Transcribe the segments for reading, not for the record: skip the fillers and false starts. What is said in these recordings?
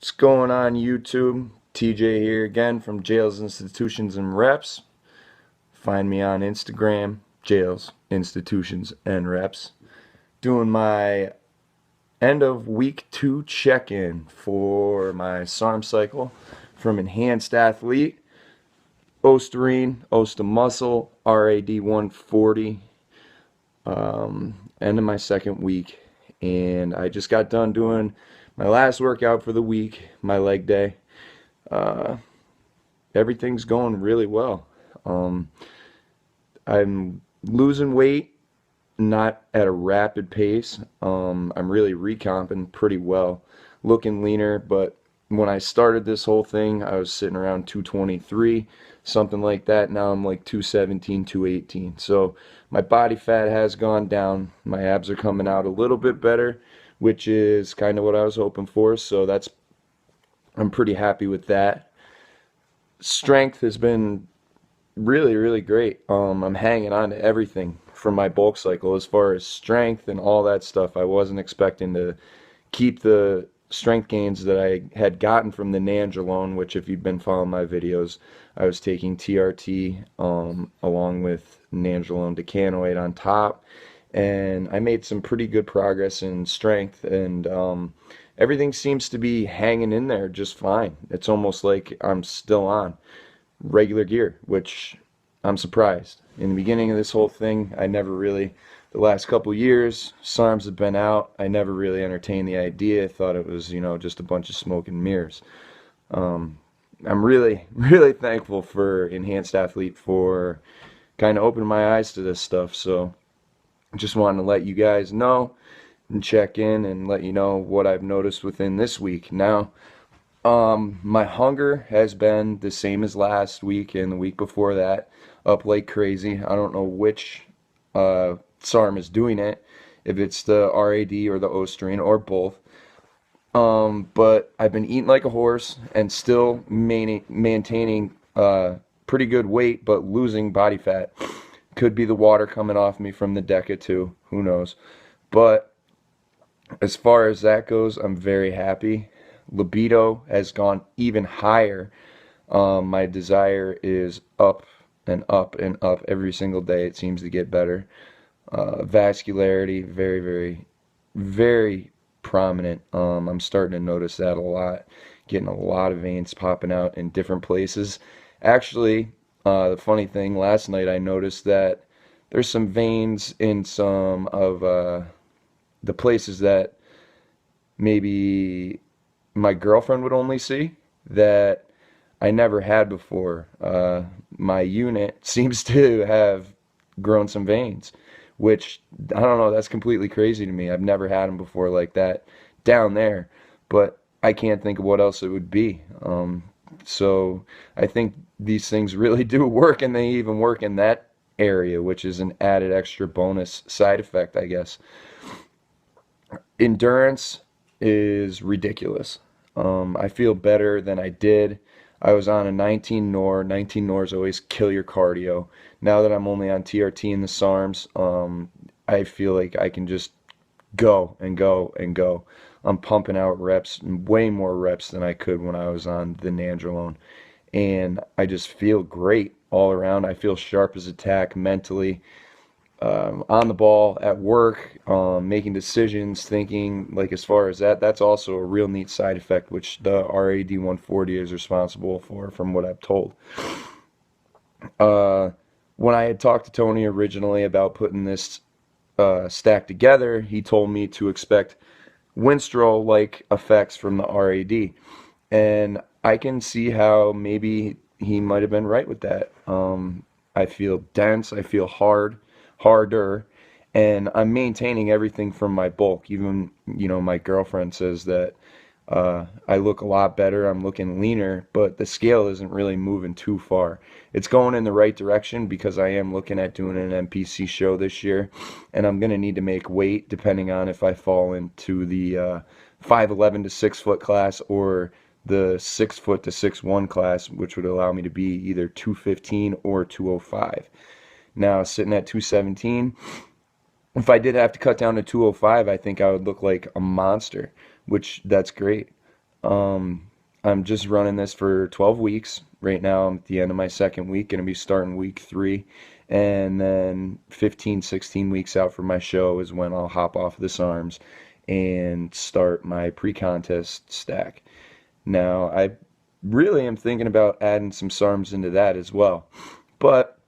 What's going on YouTube? TJ here again from Jails, Institutions, and Reps. Find me on Instagram, Jails, Institutions, and Reps. Doing my end of week 2 check-in for my SARM cycle from EnhancedAthlete OstaMuscle, Rad140. End of my second week, and I just got done doing my last workout for the week, my leg day. Uh, Everything's going really well. Um, I'm losing weight, not at a rapid pace. I'm really recomping pretty well, looking leaner, but when I started this whole thing, I was sitting around 223, something like that. Now I'm like 217, 218. So my body fat has gone down. My abs are coming out a little bit better, which is kind of what I was hoping for. So I'm pretty happy with that. Strength has been really, really great. I'm hanging on to everything from my bulk cycle as far as strength and all that stuff. I wasn't expecting to keep the strength gains that I had gotten from the Nandrolone, which if you've been following my videos, I was taking TRT along with Nandrolone decanoate on top, and I made some pretty good progress in strength, and everything seems to be hanging in there just fine. It's almost like I'm still on regular gear, which I'm surprised. In the beginning of this whole thing, I never really, the last couple years, SARMs have been out. I never really entertained the idea. I thought it was, just a bunch of smoke and mirrors. I'm really, really thankful for Enhanced Athlete for kind of opening my eyes to this stuff. So just wanted to let you guys know and check in and let you know what I've noticed within this week. Now, my hunger has been the same as last week and the week before that, up like crazy. I don't know which SARM is doing it, if it's the RAD or the Osterine or both. But I've been eating like a horse and still maintaining pretty good weight, but losing body fat. Could be the water coming off me from the DECA too, who knows. But as far as that goes, I'm very happy. Libido has gone even higher. My desire is up and up and up every single day. It seems to get better. Vascularity, very, very, very prominent. I'm starting to notice that a lot. Getting a lot of veins popping out in different places. Actually, the funny thing, last night I noticed that there's some veins in some of the places that maybe my girlfriend would only see that I never had before. My unit seems to have grown some veins, which I don't know, that's completely crazy to me. I've never had them before like that down there, but I can't think of what else it would be. So I think these things really do work, and they even work in that area, which is an added extra bonus side effect, I guess. Endurance is ridiculous. I feel better than I did. I was on a 19 NOR. 19 NORs always kill your cardio. Now that I'm only on TRT and the SARMs, I feel like I can just go and go and go. I'm pumping out reps, way more reps than I could when I was on the Nandrolone. And I just feel great all around. I feel sharp as a tack mentally, on the ball at work, making decisions, thinking, like as far as that's also a real neat side effect, which the Rad140 is responsible for, from what I've told. When I had talked to Tony originally about putting this stack together, he told me to expect Winstrol-like effects from the RAD. And I can see how maybe he might have been right with that. I feel dense, I feel harder, and I'm maintaining everything from my bulk. Even, my girlfriend says that I look a lot better, I'm looking leaner, but the scale isn't really moving too far. It's going in the right direction because I am looking at doing an NPC show this year, and I'm going to need to make weight depending on if I fall into the 5'11" to 6 foot class or the 6 foot to 6'1" class, which would allow me to be either 215 or 205. Now, sitting at 217, if I did have to cut down to 205, I think I would look like a monster, which that's great. I'm just running this for 12 weeks. Right now, I'm at the end of my second week, going to be starting week 3. And then 15, 16 weeks out from my show is when I'll hop off the SARMs and start my pre-contest stack. Now, I really am thinking about adding some SARMs into that as well. But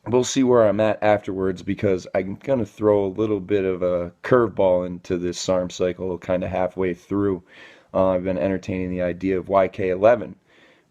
we'll see where I'm at afterwards because I'm going to throw a little bit of a curveball into this SARM cycle kind of halfway through. I've been entertaining the idea of YK11,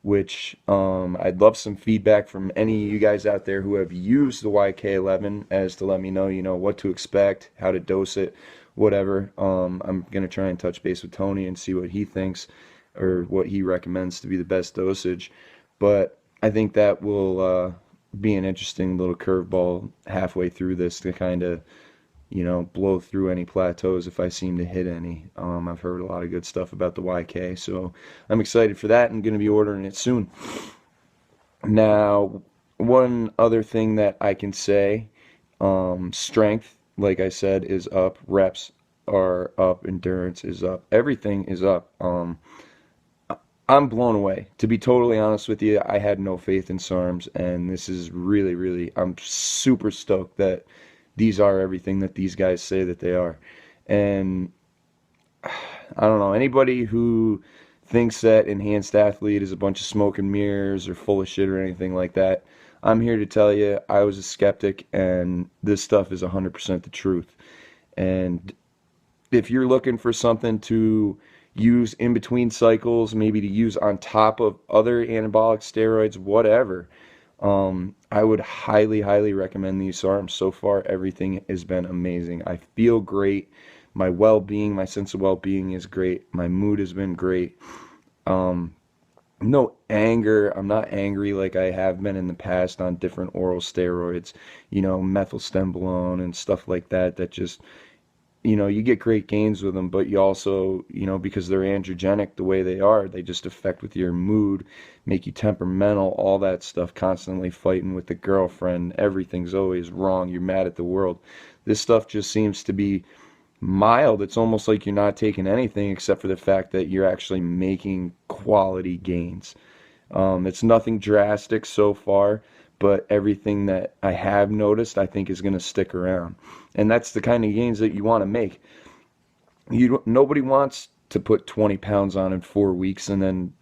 which I'd love some feedback from any of you guys out there who have used the YK11 as to let me know, what to expect, how to dose it, whatever. I'm going to try and touch base with Tony and see what he thinks or what he recommends to be the best dosage. But I think that will be an interesting little curveball halfway through this to kind of, blow through any plateaus if I seem to hit any. I've heard a lot of good stuff about the YK, so I'm excited for that and going to be ordering it soon. Now, one other thing that I can say, strength, like I said, is up. Reps are up. Endurance is up. Everything is up. I'm blown away. To be totally honest with you, I had no faith in SARMs, and this is really, really, I'm super stoked that these are everything that these guys say that they are. And I don't know, anybody who thinks that Enhanced Athlete is a bunch of smoke and mirrors or full of shit or anything like that, I'm here to tell you I was a skeptic, and this stuff is 100% the truth. And if you're looking for something to use in between cycles, maybe to use on top of other anabolic steroids, whatever, I would highly, highly recommend these SARMs. So far, everything has been amazing. I feel great. My well-being, my sense of well-being is great. My mood has been great. No anger. I'm not angry like I have been in the past on different oral steroids, methylstembolone and stuff like that, that just, you get great gains with them, but you also, because they're androgenic the way they are, they just affect with your mood, make you temperamental, all that stuff, constantly fighting with the girlfriend, everything's always wrong, you're mad at the world. This stuff just seems to be mild. It's almost like you're not taking anything except for the fact that you're actually making quality gains. It's nothing drastic so far, but everything that I have noticed I think is going to stick around. And that's the kind of gains that you want to make. Nobody wants to put 20 pounds on in 4 weeks and then,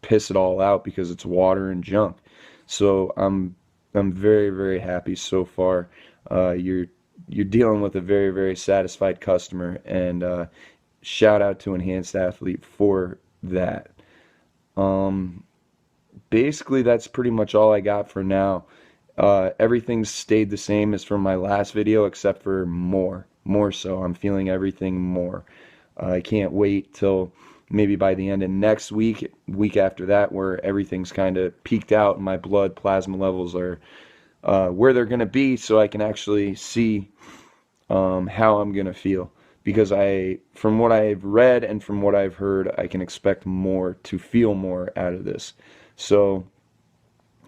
piss it all out because it's water and junk. So I'm very, very happy so far. You're dealing with a very, very satisfied customer, and shout out to Enhanced Athlete for that. Basically, that's pretty much all I got for now. Everything's stayed the same as from my last video, except for more so. I'm feeling everything more. I can't wait till maybe by the end of next week after that, where everything's kind of peaked out and my blood plasma levels are where they're going to be, so I can actually see how I'm going to feel. Because from what I've read and from what I've heard, I can expect more, to feel more out of this. So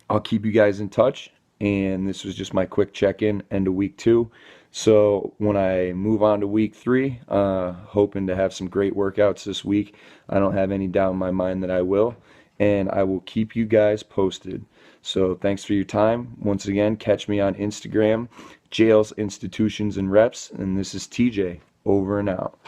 I'll keep you guys in touch, and this was just my quick check-in end of week 2. So when I move on to week 3, hoping to have some great workouts this week. I don't have any doubt in my mind that I will, and I will keep you guys posted. So thanks for your time. Once again, catch me on Instagram, Jails, Institutions, and Reps, and this is TJ, over and out.